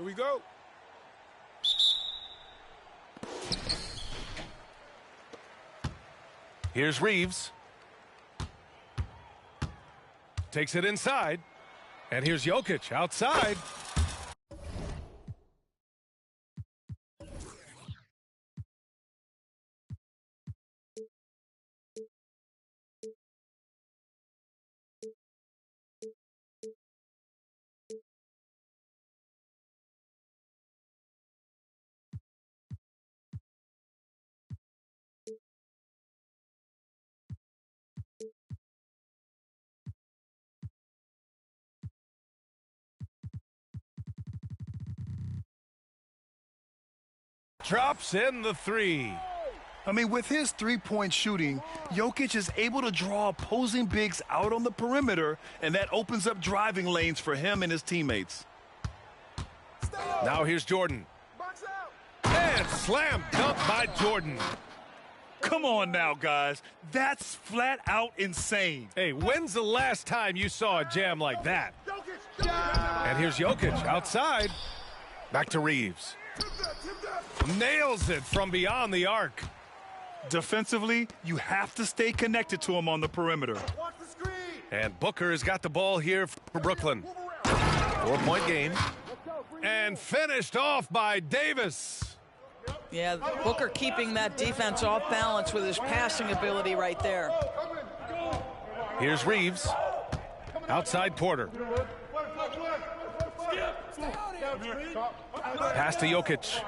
Here we go. Here's Reeves. Takes it inside. And here's Jokic outside. Drops in the three. I mean, with his three-point shooting, Jokic is able to draw opposing bigs out on the perimeter, and that opens up driving lanes for him and his teammates. Now here's Jordan. And slam dunk by Jordan. Come on now, guys. That's flat out insane. Hey, when's the last time you saw a jam like that? And here's Jokic outside. Back to Reeves. Nails it from beyond the arc. Defensively, you have to stay connected to him on the perimeter. And Booker has got the ball here for Brooklyn. 4-point game. And finished off by Davis. Yeah, Booker keeping that defense off balance with his passing ability right there. Here's Reeves. Outside Porter. Pass to Jokic.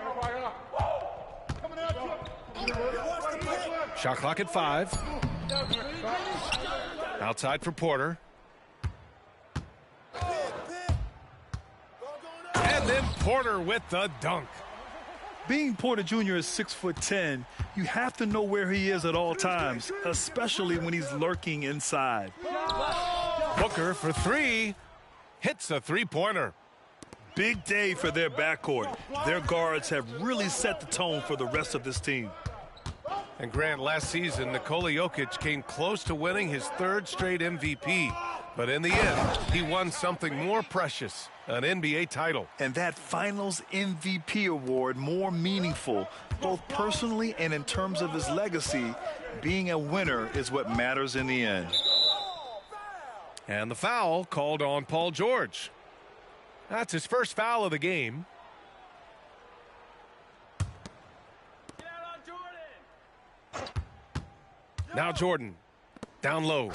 Shot clock at 5. Outside for Porter. And then Porter with the dunk. Being Porter Jr. is 6'10", you have to know where he is at all times, especially when he's lurking inside. Booker for 3. Hits a three-pointer. Big day for their backcourt. Their guards have really set the tone for the rest of this team. And Grant, last season, Nikola Jokic came close to winning his 3rd straight MVP. But in the end, he won something more precious, an NBA title. And that Finals MVP award more meaningful, both personally and in terms of his legacy. Being a winner is what matters in the end. And the foul called on Paul George. That's his first foul of the game. Now Jordan, down low.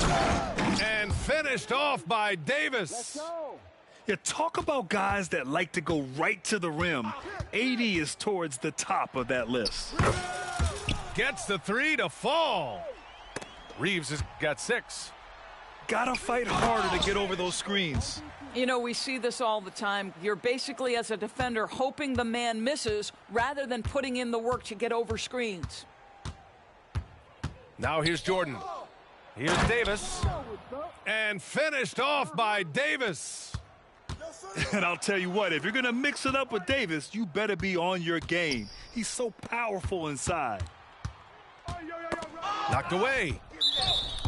And finished off by Davis. You talk about guys that like to go right to the rim. AD is towards the top of that list. Gets the 3 to fall. Reeves has got 6. Gotta fight harder to get over those screens. You know, we see this all the time. You're basically, as a defender, hoping the man misses rather than putting in the work to get over screens. Now here's Jordan. Here's Davis. And finished off by Davis. And I'll tell you what, if you're going to mix it up with Davis, you better be on your game. He's so powerful inside. Knocked away.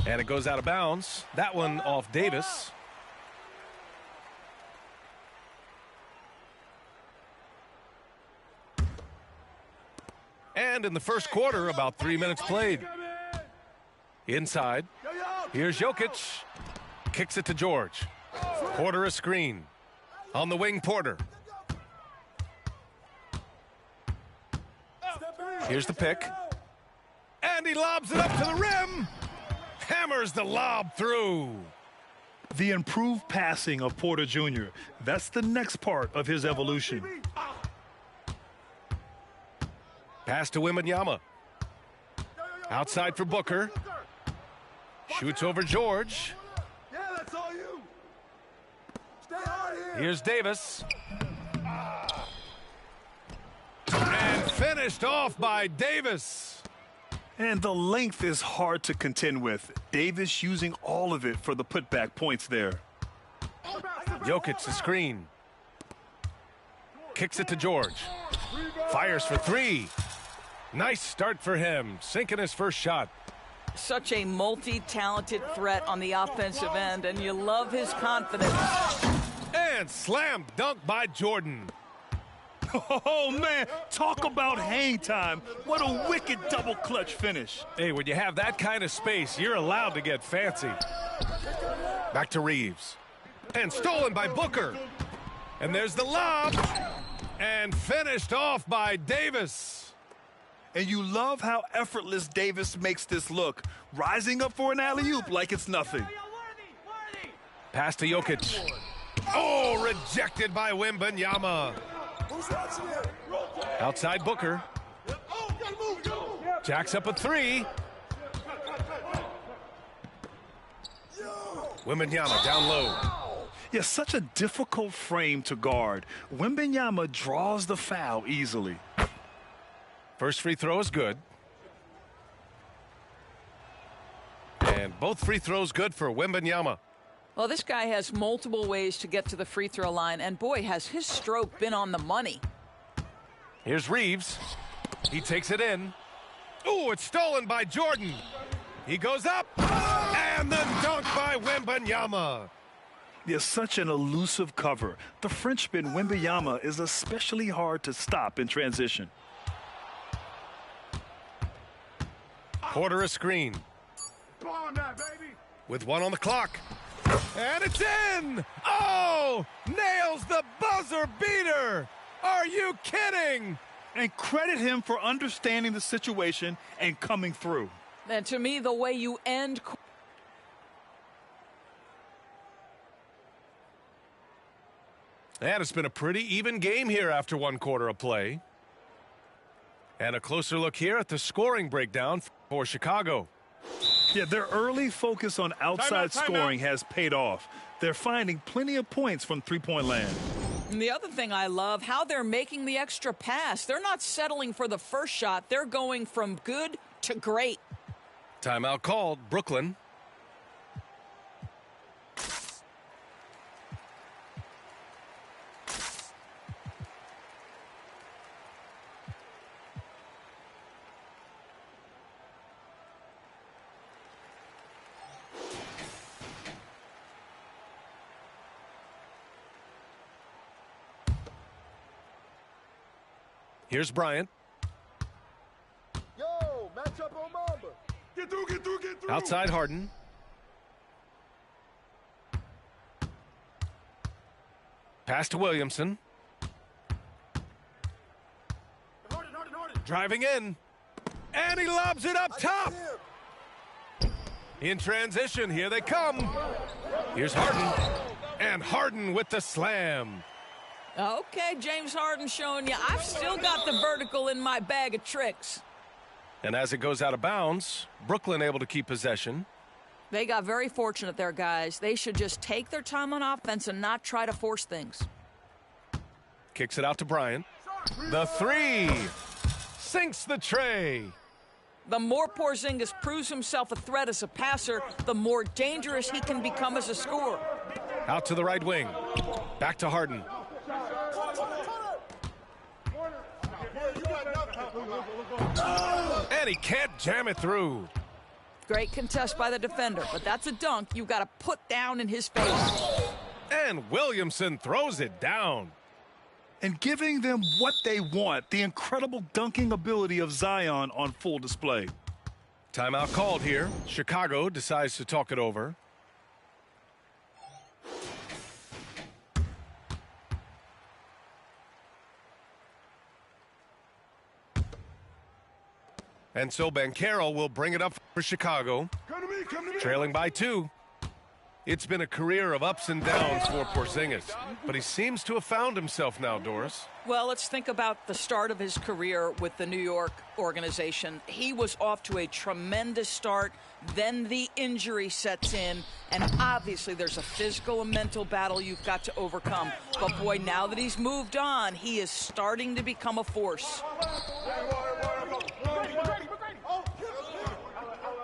And it goes out of bounds. That one off Davis. And in the first quarter, about 3 minutes played. Inside. Here's Jokic. Kicks it to George. Porter a screen. On the wing, Porter. Here's the pick. And he lobs it up to the rim. Hammers the lob through. The improved passing of Porter Jr. That's the next part of his evolution. Pass to Wembanyama. Outside for Booker. Shoots over George. Here's Davis. And finished off by Davis. And the length is hard to contend with. Davis using all of it for the putback points there. Jokic the screen. Kicks it to George. Fires for 3. Nice start for him. Sinking his first shot. Such a multi-talented threat on the offensive end, and you love his confidence. And slam dunk by Jordan. Oh, man, talk about hang time. What a wicked double clutch finish. Hey, when you have that kind of space, you're allowed to get fancy. Back to Reeves. And stolen by Booker. And there's the lob. And finished off by Davis. And you love how effortless Davis makes this look, rising up for an alley-oop like it's nothing. Pass to Jokic. Oh, rejected by Wembanyama. Outside Booker. Jacks up a three. Wembanyama down low. Yeah, such a difficult frame to guard. Wembanyama draws the foul easily. First free throw is good. And both free throws good for Wembanyama. Well, this guy has multiple ways to get to the free throw line, and boy, has his stroke been on the money. Here's Reeves. He takes it in. Ooh, it's stolen by Jordan. He goes up, and the dunk by Wembanyama. Yeah, such an elusive cover. The Frenchman Wembanyama is especially hard to stop in transition. Porter a screen. With one on the clock. And it's in! Oh! Nails the buzzer beater! Are you kidding? And credit him for understanding the situation and coming through. And to me, the way you end... And it's been a pretty even game here after one quarter of play. And a closer look here at the scoring breakdown for Chicago. Yeah, their early focus on outside scoring has paid off. They're finding plenty of points from three-point land. And the other thing I love, how they're making the extra pass. They're not settling for the first shot. They're going from good to great. Timeout called. Brooklyn. Here's Bryant. Yo, match up on Mamba. Get through, get through, get through. Outside Harden. Pass to Williamson. Harden. Driving in. And he lobs it up top. In transition, here they come. Here's Harden. And Harden with the slam. Okay, James Harden showing you I've still got the vertical in my bag of tricks. And as it goes out of bounds, Brooklyn able to keep possession. They got very fortunate there, guys. They should just take their time on offense and not try to force things. Kicks it out to Bryant. The three. Sinks the tray. The more Porzingis proves himself a threat as a passer, the more dangerous he can become as a scorer. Out to the right wing. Back to Harden. And he can't jam it through. Great contest by the defender, but that's a dunk you got to put down in his face. And Williamson throws it down. And giving them what they want, the incredible dunking ability of Zion on full display. Timeout called here. Chicago decides to talk it over. And so Banchero will bring it up for Chicago. Come to me. Trailing by 2. It's been a career of ups and downs for Porzingis, but he seems to have found himself now, Doris. Well, let's think about the start of his career with the New York organization. He was off to a tremendous start. Then the injury sets in, and obviously there's a physical and mental battle you've got to overcome. But boy, now that he's moved on, he is starting to become a force.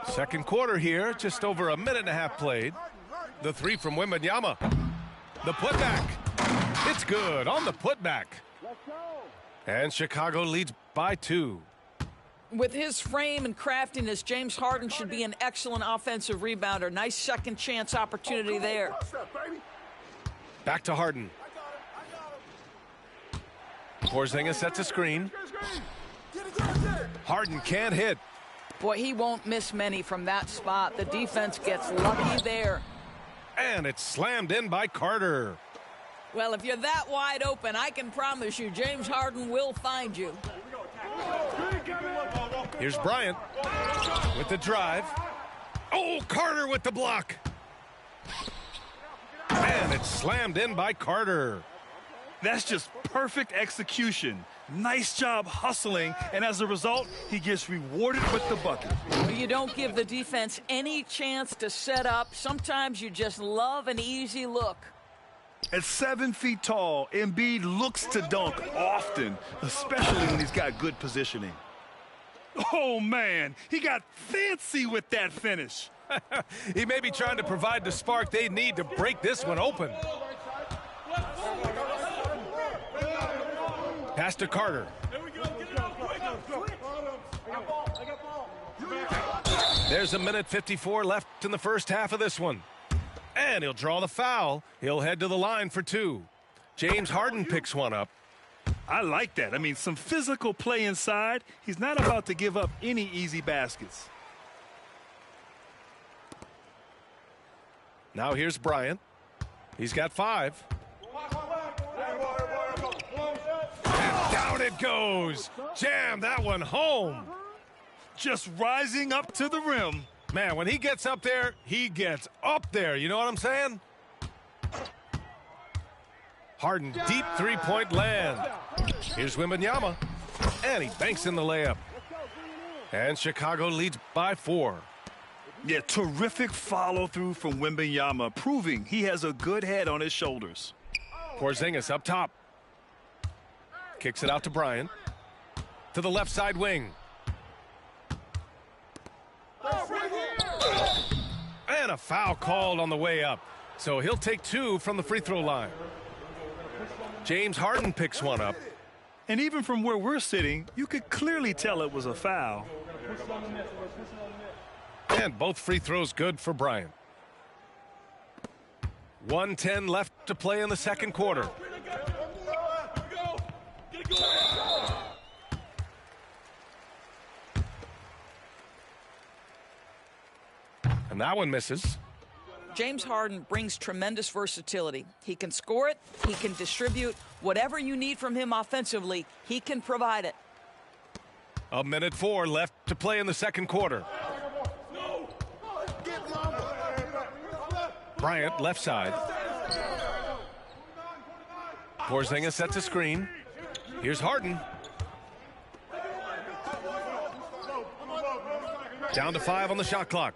Second quarter here, just over a minute and a half played. The three from Wembanyama. The putback. It's good on the putback. And Chicago leads by 2. With his frame and craftiness, James Harden should be an excellent offensive rebounder. Nice second chance opportunity there. Back to Harden. Porzingis sets a screen. Harden can't hit. Boy, he won't miss many from that spot. The defense gets lucky there. And it's slammed in by Carter. Well, if you're that wide open, I can promise you James Harden will find you. Here's Bryant with the drive. Oh, Carter with the block. And it's slammed in by Carter. That's just perfect execution. Nice job hustling, and as a result, he gets rewarded with the bucket. You don't give the defense any chance to set up. Sometimes you just love an easy look. At 7 feet tall, Embiid looks to dunk often, especially when he's got good positioning. Oh, man, he got fancy with that finish. He may be trying to provide the spark they need to break this one open. Pass to Carter. There's 1:54 left in the first half of this one. And he'll draw the foul. He'll head to the line for two. James Harden picks one up. I like that. I mean, some physical play inside. He's not about to give up any easy baskets. Now here's Bryant. He's got 5. And down it goes. Jam that one home. Just rising up to the rim. Man, when he gets up there, he gets up there. You know what I'm saying? Harden, deep three-point land. Here's Wembanyama. And he banks in the layup. And Chicago leads by 4. Yeah, terrific follow-through from Wembanyama, proving he has a good head on his shoulders. Porzingis up top. Kicks it out to Bryant. To the left side wing. And a foul called on the way up. So he'll take 2 from the free throw line. James Harden picks one up. And even from where we're sitting, you could clearly tell it was a foul. And both free throws good for Bryant. 1:10 left to play in the second quarter. And that one misses. James Harden brings tremendous versatility. He can score it, he can distribute. Whatever you need from him offensively, he can provide it. 1:04 left to play in the second quarter. Bryant, left side. Porzingis sets a screen. Here's Harden. Down to 5 on the shot clock.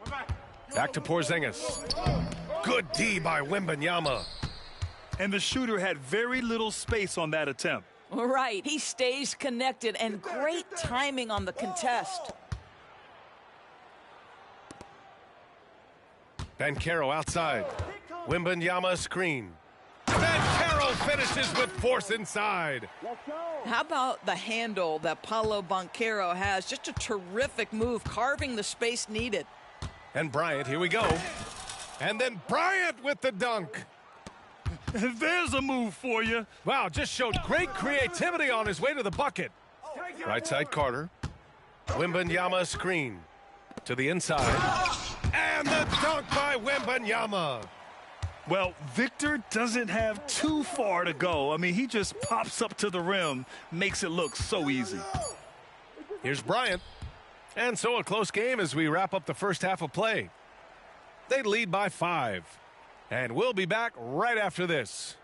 Back to Porzingis. Good D by Wembanyama. And the shooter had very little space on that attempt. Right. He stays connected, and great timing on the contest. Banchero outside. Wembanyama screen. Banchero finishes with force inside. How about the handle that Paolo Banchero has? Just a terrific move, carving the space needed. And Bryant, here we go. And then Bryant with the dunk. There's a move for you. Wow, just showed great creativity on his way to the bucket. Right side Carter. Wembanyama screen. To the inside. And the dunk by Wembanyama. Well, Victor doesn't have too far to go. I mean, he just pops up to the rim, makes it look so easy. Here's Bryant. And so a close game as we wrap up the first half of play. They lead by 5. And we'll be back right after this.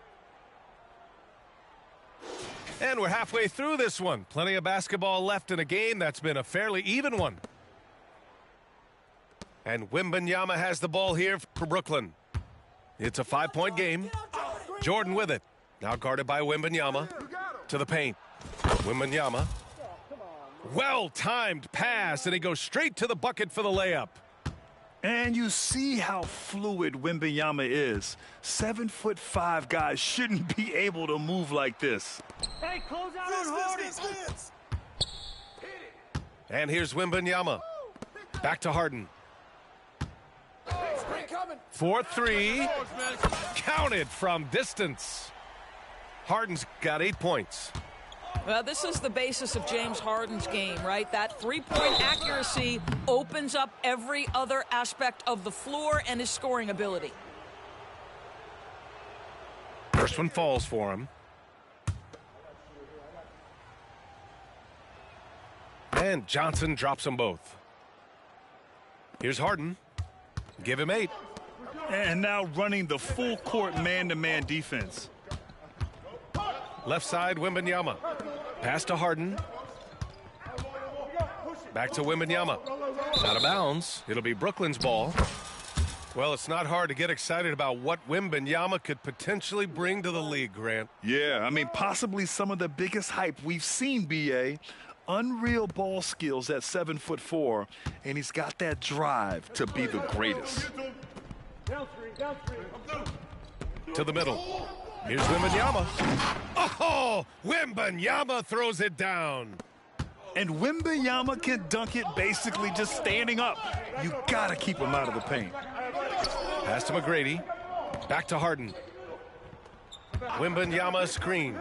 And we're halfway through this one. Plenty of basketball left in a game that's been a fairly even one. And Wembanyama has the ball here for Brooklyn. It's a 5-point game. Jordan with it. Now guarded by Wembanyama. To the paint. Wembanyama. Well-timed pass, and he goes straight to the bucket for the layup. And you see how fluid Wembanyama is. 7'5" guys shouldn't be able to move like this. Hey, close out on Harden. And here's Wembanyama. Back to Harden. 4-3. Counted from distance. Harden's got 8 points. Well, this is the basis of James Harden's game, right? That three-point accuracy opens up every other aspect of the floor and his scoring ability. First one falls for him. And Johnson drops them both. Here's Harden. Give him 8. And now running the full court man-to-man defense. Left side, Wembanyama. Pass to Harden. Back to Wembanyama. Out of bounds. It'll be Brooklyn's ball. Well, it's not hard to get excited about what Wembanyama could potentially bring to the league, Grant. Yeah, I mean, possibly some of the biggest hype we've seen, B.A. Unreal ball skills at 7'4", and he's got that drive to be the greatest. To the middle. Here's Wembanyama. Oh, Wembanyama throws it down. And Wembanyama can dunk it basically just standing up. You got to keep him out of the paint. Pass to McGrady. Back to Harden. Wembanyama screen.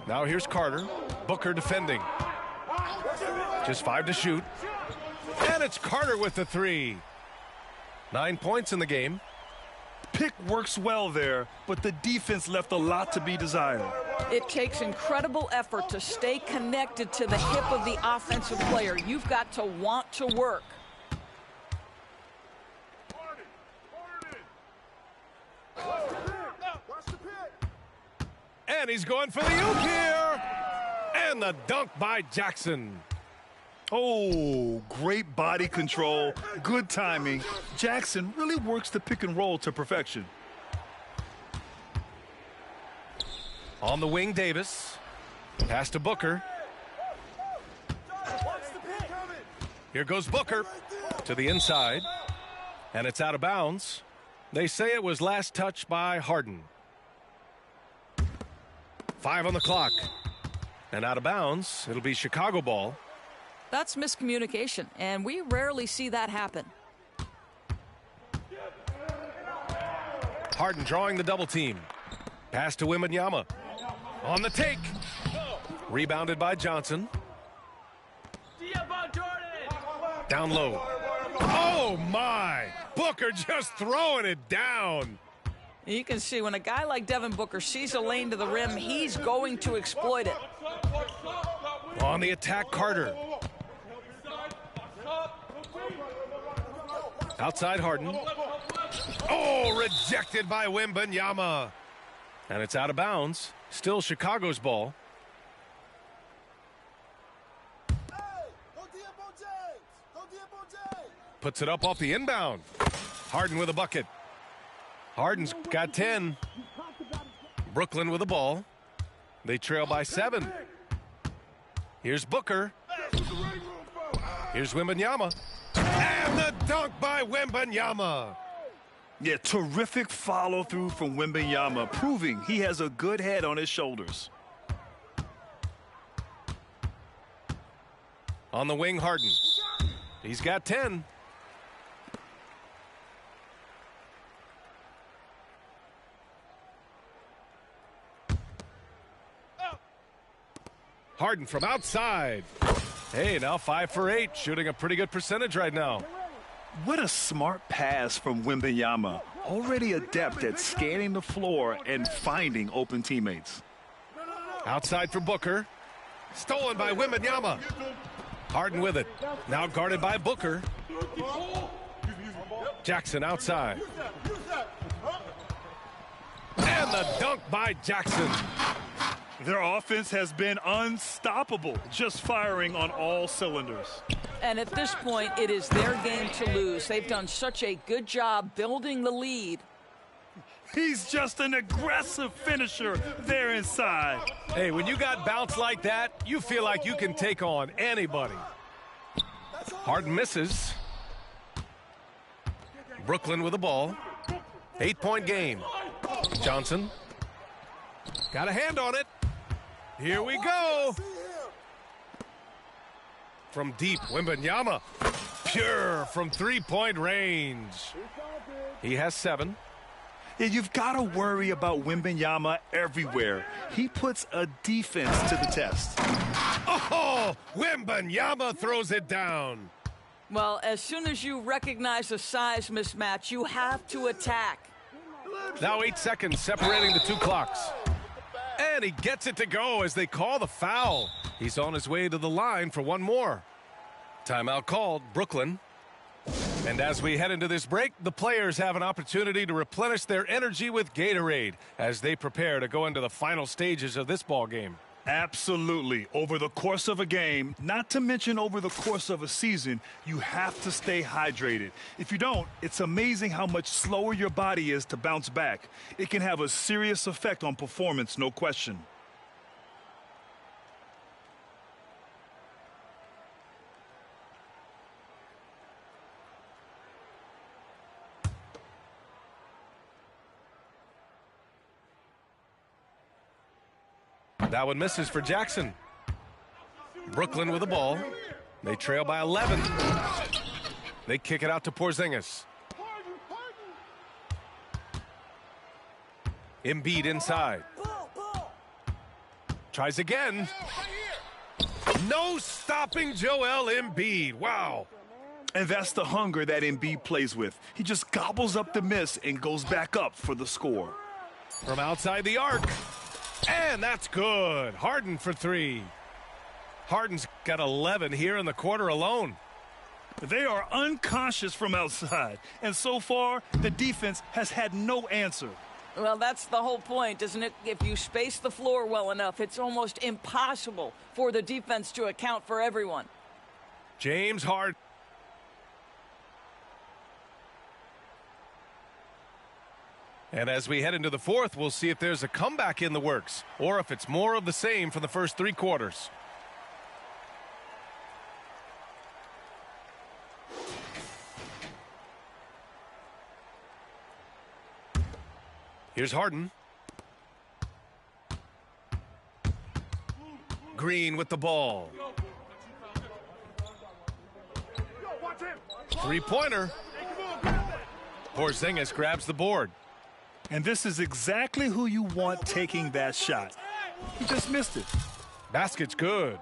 Now here's Carter. Booker defending. Just 5 to shoot. And it's Carter with the 3. 9 points in the game. Pick works well there, but the defense left a lot to be desired. It takes incredible effort to stay connected to the hip of the offensive player. You've got to want to work. And he's going for the oop here. And the dunk by Jackson. Oh, great body control, good timing. Jackson really works the pick and roll to perfection. On the wing, Davis. Pass to Booker. Here goes Booker to the inside. And it's out of bounds. They say it was last touched by Harden. 5 on the clock. And out of bounds, it'll be Chicago ball. That's miscommunication, and we rarely see that happen. Harden drawing the double team. Pass to Wembanyama. On the take. Rebounded by Johnson. Down low. Oh, my. Booker just throwing it down. You can see when a guy like Devin Booker sees a lane to the rim, he's going to exploit it. On the attack, Carter. Outside Harden. Oh, rejected by Wembanyama. And it's out of bounds. Still Chicago's ball. Puts it up off the inbound. Harden with a bucket. Harden's got 10. Brooklyn with the ball. They trail by 7. Here's Booker. Here's Wembanyama. And the dunk by Wembanyama. Yeah, terrific follow through from Wembanyama, proving he has a good head on his shoulders. On the wing, Harden. He's got 10. Harden from outside. Hey, now 5 for 8, shooting a pretty good percentage right now. What a smart pass from Wembanyama. Already adept at scanning the floor and finding open teammates. Outside for Booker. Stolen by Wembanyama. Harden with it. Now guarded by Booker. Jackson outside. And the dunk by Jackson. Their offense has been unstoppable, just firing on all cylinders. And at this point, it is their game to lose. They've done such a good job building the lead. He's just an aggressive finisher there inside. Hey, when you got bounce like that, you feel like you can take on anybody. Harden misses. Brooklyn with the ball. 8-point game. Johnson. Got a hand on it. Here we go. From deep, Wembanyama. Pure from 3-point range. He has 7. Yeah, you've got to worry about Wembanyama everywhere. He puts a defense to the test. Oh, Wembanyama throws it down. Well, as soon as you recognize a size mismatch, you have to attack. Now 8 seconds separating the two clocks. And he gets it to go as they call the foul. He's on his way to the line for one more. Timeout called, Brooklyn. And as we head into this break, the players have an opportunity to replenish their energy with Gatorade as they prepare to go into the final stages of this ball game. Absolutely. Over the course of a game, not to mention over the course of a season, you have to stay hydrated. If you don't, it's amazing how much slower your body is to bounce back. It can have a serious effect on performance, no question. That one misses for Jackson. Brooklyn with the ball. They trail by 11. They kick it out to Porzingis. Embiid inside. Tries again. No stopping Joel Embiid. Wow. And that's the hunger that Embiid plays with. He just gobbles up the miss and goes back up for the score. From outside the arc. And that's good. Harden for three. Harden's got 11 here in the quarter alone. They are unconscious from outside. And so far, the defense has had no answer. Well, that's the whole point, isn't it? If you space the floor well enough, it's almost impossible for the defense to account for everyone. James Harden. And as we head into the fourth, we'll see if there's a comeback in the works or if it's more of the same for the first three quarters. Here's Harden. Green with the ball. Three-pointer. Porzingis grabs the board. And this is exactly who you want taking that shot. He just missed it. Basket's good.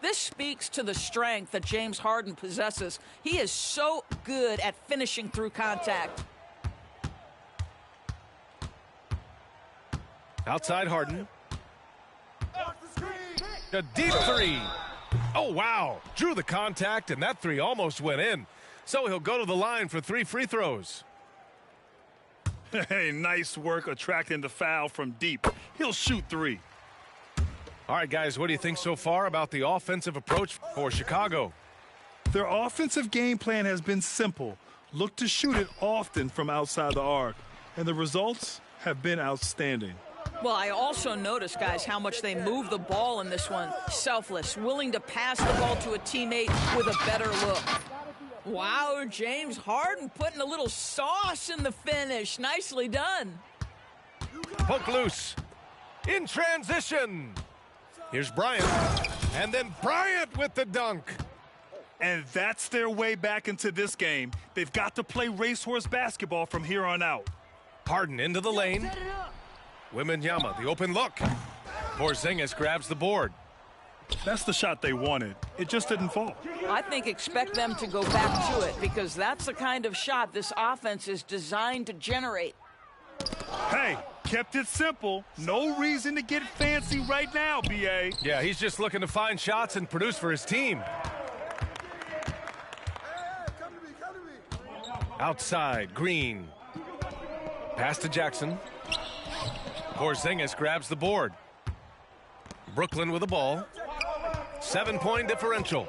This speaks to the strength that James Harden possesses. He is so good at finishing through contact. Outside Harden. A deep three. Oh, wow. Drew the contact, and that three almost went in. So he'll go to the line for 3 free throws. Hey, nice work attracting the foul from deep. He'll shoot 3. All right, guys, what do you think so far about the offensive approach for Chicago? Their offensive game plan has been simple. Look to shoot it often from outside the arc. And the results have been outstanding. Well, I also noticed, guys, how much they move the ball in this one. Selfless, willing to pass the ball to a teammate with a better look. Wow, James Harden putting a little sauce in the finish. Nicely done. Poke loose. In transition. Here's Bryant. And then Bryant with the dunk. And that's their way back into this game. They've got to play racehorse basketball from here on out. Harden into the lane. Wembanyama, the open look. Porzingis grabs the board. That's the shot they wanted. It just didn't fall. I think expect them to go back to it because that's the kind of shot this offense is designed to generate. Hey, kept it simple. No reason to get fancy right now, B.A. Yeah, he's just looking to find shots and produce for his team. Outside, Green. Pass to Jackson. Porzingis grabs the board. Brooklyn with the ball. 7-point differential.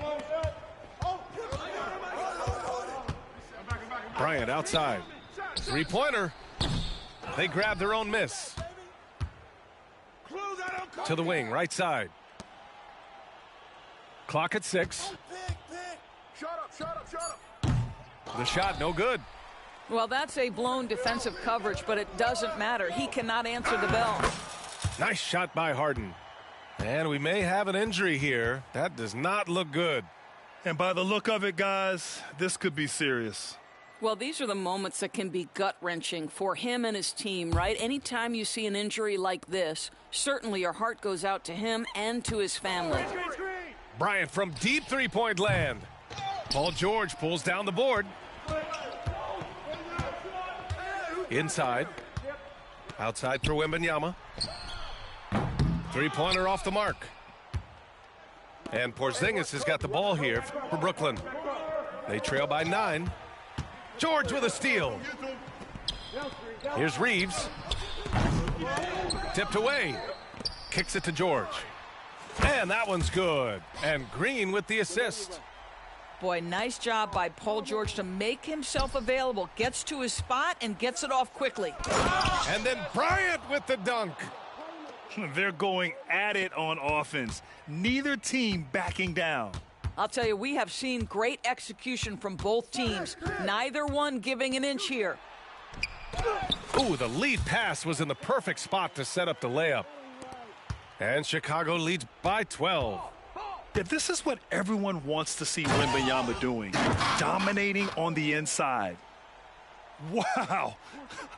Bryant outside. Three-pointer. They grab their own miss. To the wing, right side. Clock at 6. The shot, no good. Well, that's a blown defensive coverage, but it doesn't matter. He cannot answer the bell. Nice shot by Harden. And we may have an injury here. That does not look good. And by the look of it, guys, this could be serious. Well, these are the moments that can be gut-wrenching for him and his team, right? Anytime you see an injury like this, certainly your heart goes out to him and to his family. Bryant from deep three-point land. Paul George pulls down the board. Inside. Outside for Wembanyama. Three-pointer off the mark. And Porzingis has got the ball here for Brooklyn. They trail by 9. George with a steal. Here's Reeves. Tipped away. Kicks it to George. And that one's good. And Green with the assist. Boy, nice job by Paul George to make himself available. Gets to his spot and gets it off quickly. And then Bryant with the dunk. They're going at it on offense. Neither team backing down. I'll tell you, we have seen great execution from both teams. Neither one giving an inch here. Ooh, the lead pass was in the perfect spot to set up the layup. And Chicago leads by 12. Yeah, this is what everyone wants to see Wembanyama doing. Dominating on the inside. Wow.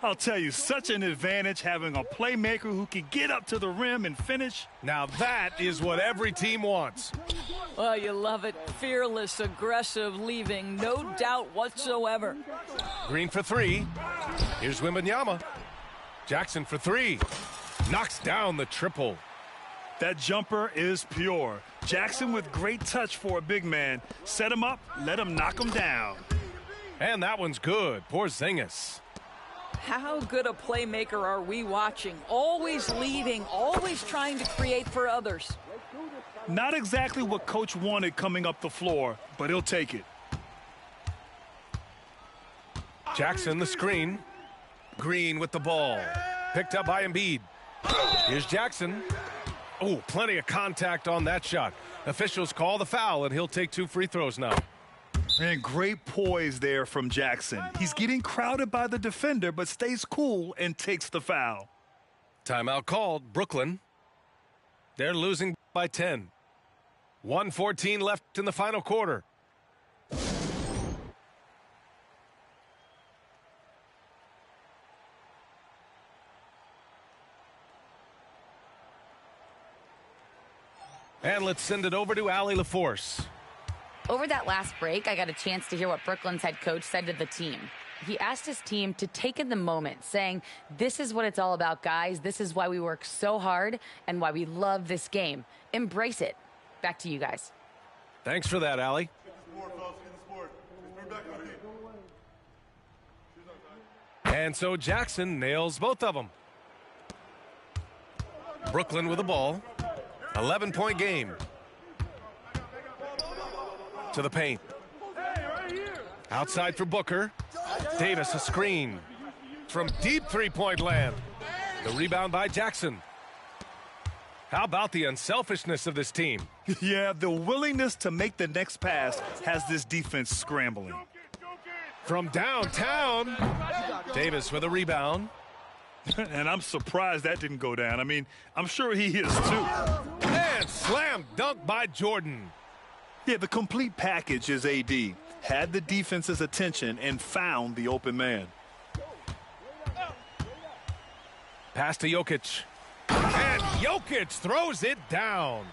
I'll tell you, such an advantage having a playmaker who can get up to the rim and finish. Now that is what every team wants. Well, you love it. Fearless, aggressive, leaving no doubt whatsoever. Green for 3. Here's Wembanyama. Jackson for 3. Knocks down the triple. That jumper is pure. Jackson with great touch for a big man. Set him up, let him knock him down. And that one's good. Porzingis. How good a playmaker are we watching? Always leading, always trying to create for others. Not exactly what Coach wanted coming up the floor, but he'll take it. Jackson the screen. Green with the ball. Picked up by Embiid. Here's Jackson. Oh, plenty of contact on that shot. Officials call the foul, and he'll take 2 free throws now. And great poise there from Jackson. He's getting crowded by the defender, but stays cool and takes the foul. Timeout called. Brooklyn. They're losing by 10. 1:14 left in the final quarter. And let's send it over to Allie LaForce. Over that last break, I got a chance to hear what Brooklyn's head coach said to the team. He asked his team to take in the moment, saying, "This is what it's all about, guys. This is why we work so hard and why we love this game. Embrace it." Back to you guys. Thanks for that, Allie. And so Jackson nails both of them. Brooklyn with the ball. 11-point game. To the paint. Outside for Booker. Davis a screen. From deep three-point land. The rebound by Jackson. How about the unselfishness of this team? Yeah, the willingness to make the next pass has this defense scrambling. From downtown. Davis with a rebound. And I'm surprised that didn't go down. I mean, I'm sure he is too. And slam dunk by Jordan. Yeah, the complete package is AD. Had the defense's attention and found the open man. Pass to Jokic. And Jokic throws it down.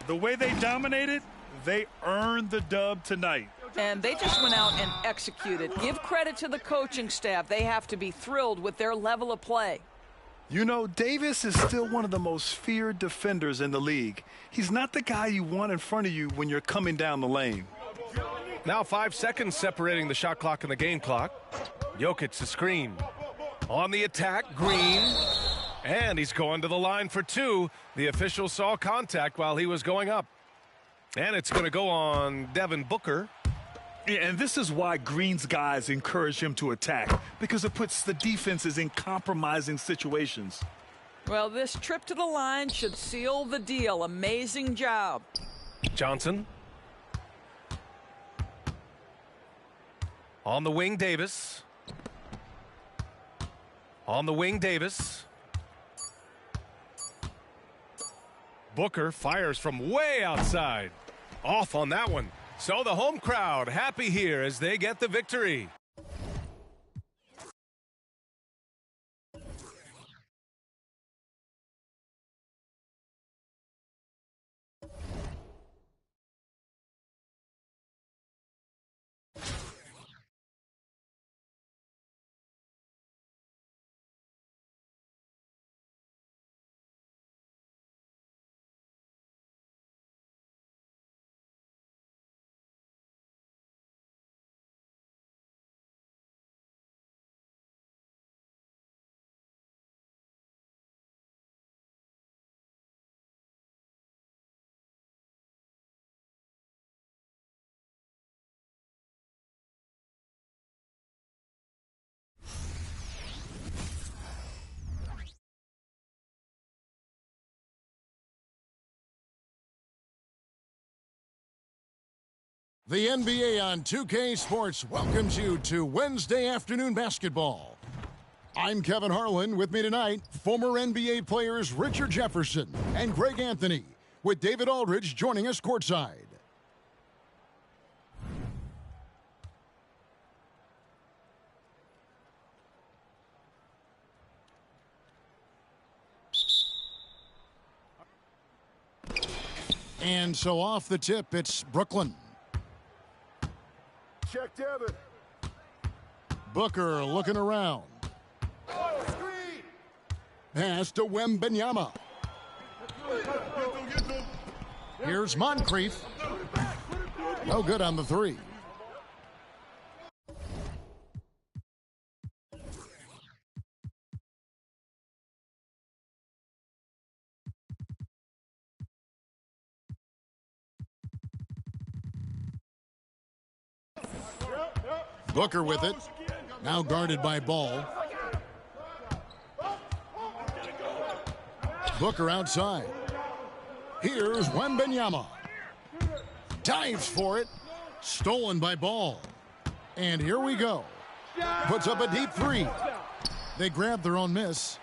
The way they dominated, they earned the dub tonight. And they just went out and executed. Give credit to the coaching staff. They have to be thrilled with their level of play. You know, Davis is still one of the most feared defenders in the league. He's not the guy you want in front of you when you're coming down the lane. Now 5 seconds separating the shot clock and the game clock. Jokic the screen. On the attack, Green. And he's going to the line for 2. The official saw contact while he was going up. And it's going to go on Devin Booker. Yeah, and this is why Green's guys encourage him to attack, because it puts the defenses in compromising situations. Well, this trip to the line should seal the deal. Amazing job. Johnson. On the wing, Davis. On the wing, Davis. Booker fires from way outside. Off on that one. So the home crowd happy here as they get the victory. The NBA on 2K Sports welcomes you to Wednesday afternoon basketball. I'm Kevin Harlan. With me tonight, former NBA players Richard Jefferson and Greg Anthony, with David Aldridge joining us courtside. And so off the tip, it's Brooklyn. Check Devin. Booker looking around. Pass to Wembanyama. Here's Moncrief. No good on the three. Booker with it. Now guarded by Ball. Booker outside. Here's Wembanyama. Dives for it. Stolen by Ball. And here we go. Puts up a deep three. They grab their own miss.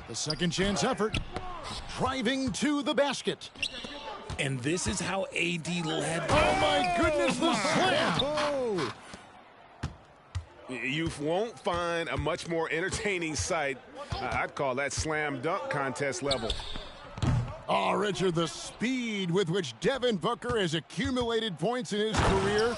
The second chance effort. Driving to the basket. And this is how AD led. Oh, my goodness, the slam. You won't find a much more entertaining sight. I'd call that slam dunk contest level. Oh, Richard, the speed with which Devin Booker has accumulated points in his career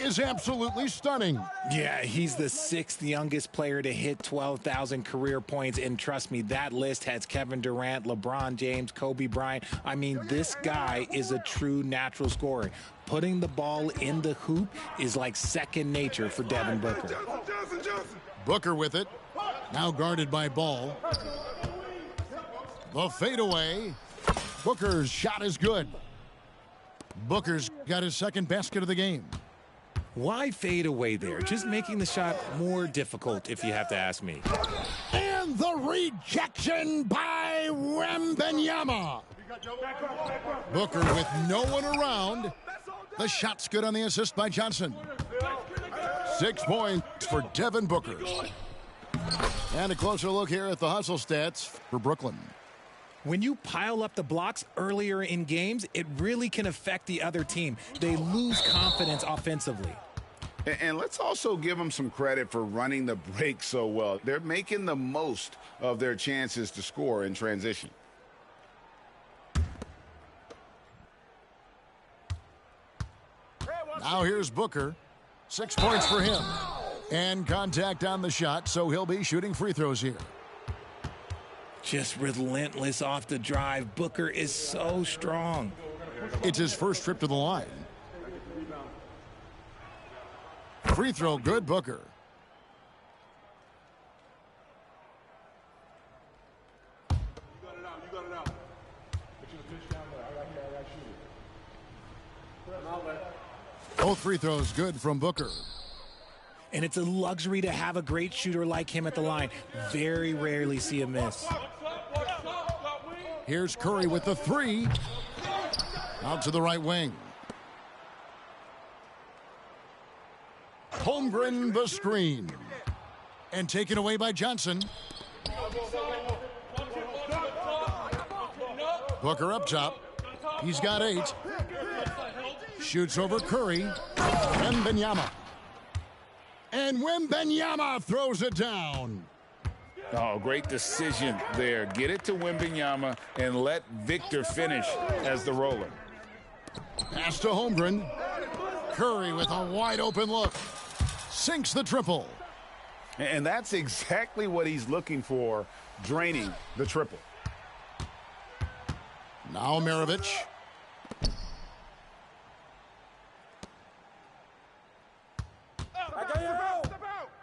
is absolutely stunning. Yeah, he's the 6th youngest player to hit 12,000 career points. And trust me, that list has Kevin Durant, LeBron James, Kobe Bryant. I mean, this guy is a true natural scorer. Putting the ball in the hoop is like second nature for Devin Booker. Booker with it. Now guarded by Ball. The fadeaway. Booker's shot is good. Booker's got his second basket of the game. Why fade away there? Just making the shot more difficult, if you have to ask me. And the rejection by Wembanyama. Booker with no one around. The shot's good on the assist by Johnson. 6 points for Devin Booker. And a closer look here at the hustle stats for Brooklyn. When you pile up the blocks earlier in games, it really can affect the other team. They lose confidence offensively. And let's also give them some credit for running the break so well. They're making the most of their chances to score in transition. Now here's Booker. 6 points for him. And contact on the shot, so he'll be shooting free throws here. Just relentless off the drive. Booker is so strong. It's his first trip to the line. Free throw good, Booker. Both free throws good from Booker. And it's a luxury to have a great shooter like him at the line. Very rarely see a miss. Here's Curry with the three. Out to the right wing. Holmgren the screen. And taken away by Johnson. Booker up top. He's got 8. Shoots over Curry. Wembanyama. And Wembanyama throws it down. Oh, great decision there. Get it to Wembanyama and let Victor finish as the roller. Pass to Holmgren. Curry with a wide open look. Sinks the triple. And that's exactly what he's looking for, draining the triple. Now Maravich.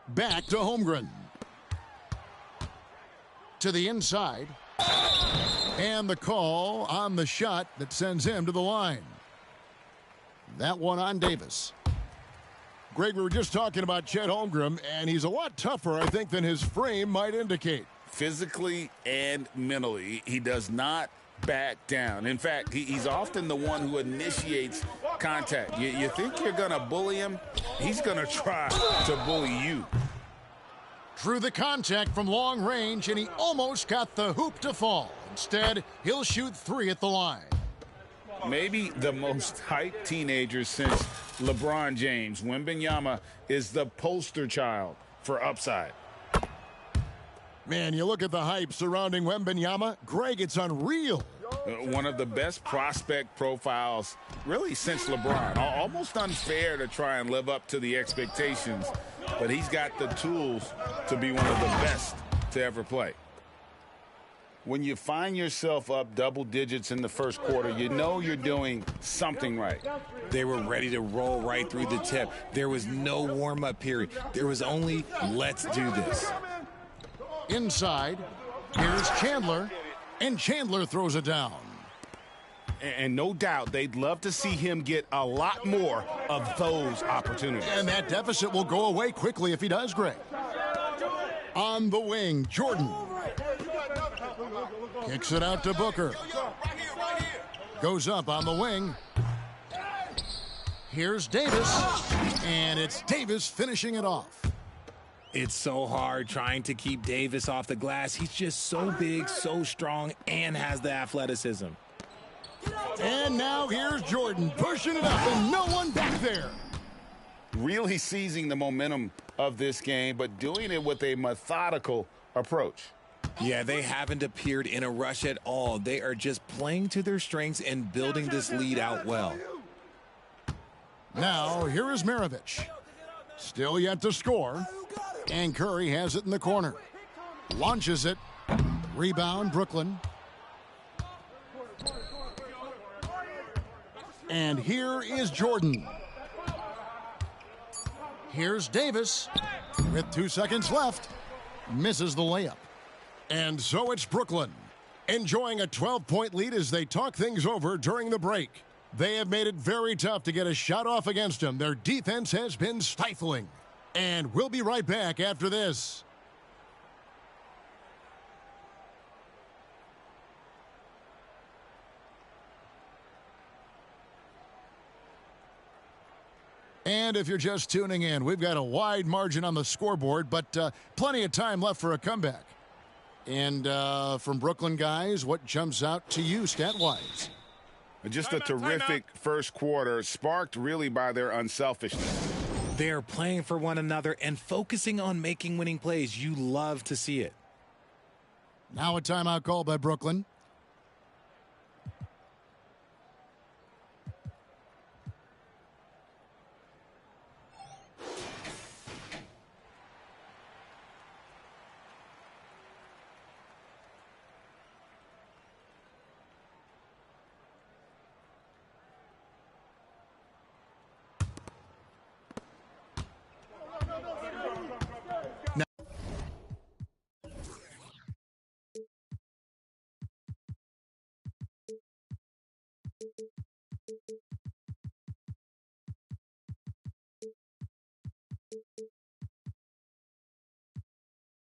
Back to Holmgren. To the inside. And the call on the shot that sends him to the line. That one on Davis. Greg, we were just talking about Chet Holmgren, and he's a lot tougher, I think, than his frame might indicate. Physically and mentally, he does not back down. In fact, he's often the one who initiates contact. You think you're going to bully him? He's going to try to bully you. Drew the contact from long range, and he almost got the hoop to fall. Instead, he'll shoot 3 at the line. Maybe the most hyped teenager since LeBron James. Wembanyama is the poster child for upside. Man, you look at the hype surrounding Wembanyama. Greg, it's unreal. One of the best prospect profiles really since LeBron. Almost unfair to try and live up to the expectations, but he's got the tools to be one of the best to ever play. When you find yourself up double digits in the first quarter, you know you're doing something right. They were ready to roll right through the tip. There was no warm-up period. There was only, let's do this. Inside, here's Chandler, and Chandler throws it down. And no doubt they'd love to see him get a lot more of those opportunities. And that deficit will go away quickly if he does, Greg. On the wing, Jordan. Kicks it out to Booker. Goes up on the wing. Here's Davis. And it's Davis finishing it off. It's so hard trying to keep Davis off the glass. He's just so big, so strong, and has the athleticism. And now here's Jordan pushing it up, and no one back there. Really seizing the momentum of this game, but doing it with a methodical approach. Yeah, they haven't appeared in a rush at all. They are just playing to their strengths and building this lead out well. Now, here is Maravich. Still yet to score. And Curry has it in the corner. Launches it. Rebound, Brooklyn. And here is Jordan. Here's Davis. With 2 seconds left. Misses the layup. And so it's Brooklyn, enjoying a 12-point lead as they talk things over during the break. They have made it very tough to get a shot off against them. Their defense has been stifling. And we'll be right back after this. And if you're just tuning in, we've got a wide margin on the scoreboard, but plenty of time left for a comeback. And from Brooklyn, guys, what jumps out to you stat-wise? Just a terrific first quarter, sparked really by their unselfishness. They're playing for one another and focusing on making winning plays. You love to see it. Now a timeout call by Brooklyn.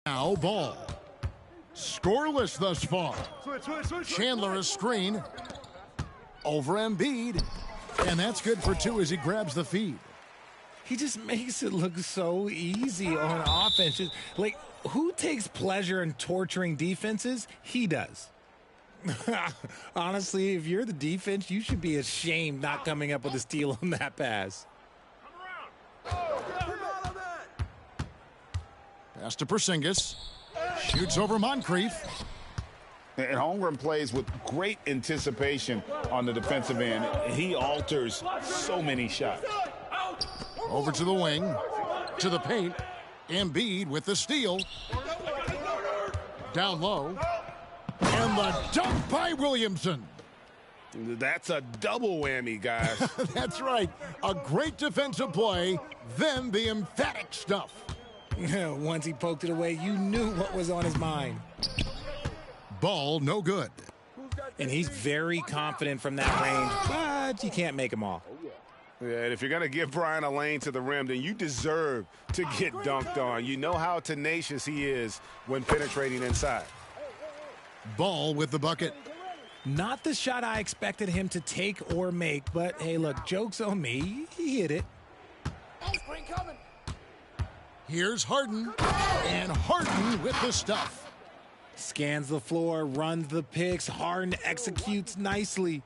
Now Ball. Scoreless thus far. Chandler a screen. Over Embiid. And that's good for 2 as he grabs the feed. He just makes it look so easy on offense. Just, like, who takes pleasure in torturing defenses? He does. Honestly, if you're the defense, you should be ashamed not coming up with a steal on that pass. Pass to Porzingis. Shoots over Moncrief. And Holmgren plays with great anticipation on the defensive end. He alters so many shots. Over to the wing. To the paint. Embiid with the steal. Down low. And the dunk by Williamson. That's a double whammy, guys. That's right. A great defensive play, then the emphatic stuff. Once he poked it away, you knew what was on his mind. Ball no good. And he's very confident from that range, but you can't make him all. Yeah, and if you're going to give Brian a lane to the rim, then you deserve to get dunked on. You know how tenacious he is when penetrating inside. Ball with the bucket. Not the shot I expected him to take or make, but hey, look, joke's on me. He hit it. Here's Harden, and Harden with the stuff. Scans the floor, runs the picks. Harden executes nicely.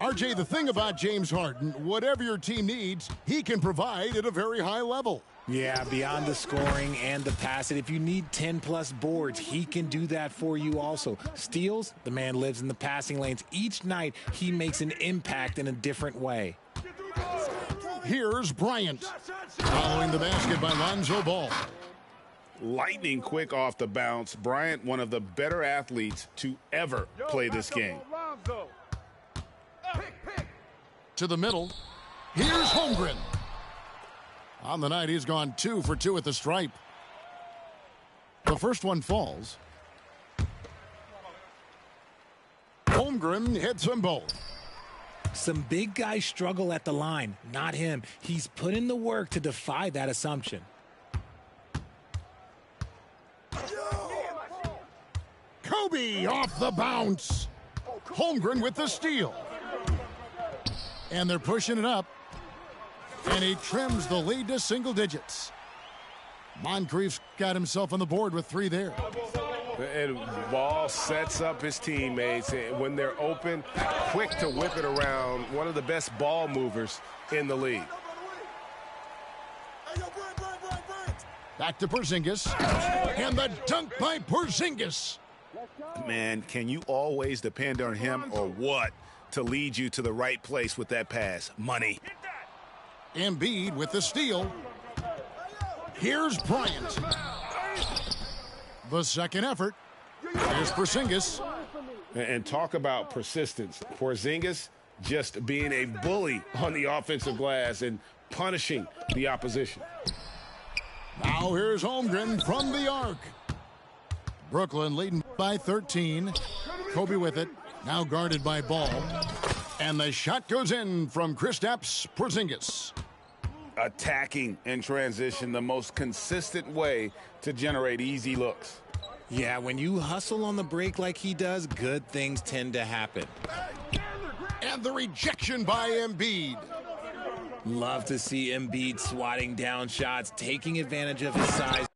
RJ, the thing about James Harden, whatever your team needs, he can provide at a very high level. Yeah, beyond the scoring and the passing, if you need 10-plus boards, he can do that for you also. Steals, the man lives in the passing lanes. Each night, he makes an impact in a different way. Here's Bryant, following the basket by Lonzo Ball. Lightning quick off the bounce. Bryant, one of the better athletes to ever play this game. To the middle. Here's Holmgren. On the night, he's gone 2 for 2 at the stripe. The first one falls. Holmgren hits them both. Some big guys struggle at the line, not him. He's put in the work to defy that assumption. Kobe off the bounce. Holmgren with the steal. And they're pushing it up. And he trims the lead to single digits. Moncrief's got himself on the board with 3 there. And Ball sets up his teammates. When they're open, quick to whip it around. One of the best ball movers in the league. Back to Porzingis. And the dunk by Porzingis. Man, can you always depend on him or what to lead you to the right place with that pass? Money. Embiid with the steal. Here's Bryant. The second effort. Here's Porzingis. And talk about persistence. Porzingis just being a bully on the offensive glass and punishing the opposition. Now here's Holmgren from the arc. Brooklyn leading by 13. Kobe with it. Now guarded by Ball. And the shot goes in from Kristaps Porzingis. Attacking in transition, the most consistent way to generate easy looks. Yeah, when you hustle on the break like he does, good things tend to happen. And the rejection by Embiid. Love to see Embiid swatting down shots, taking advantage of his size.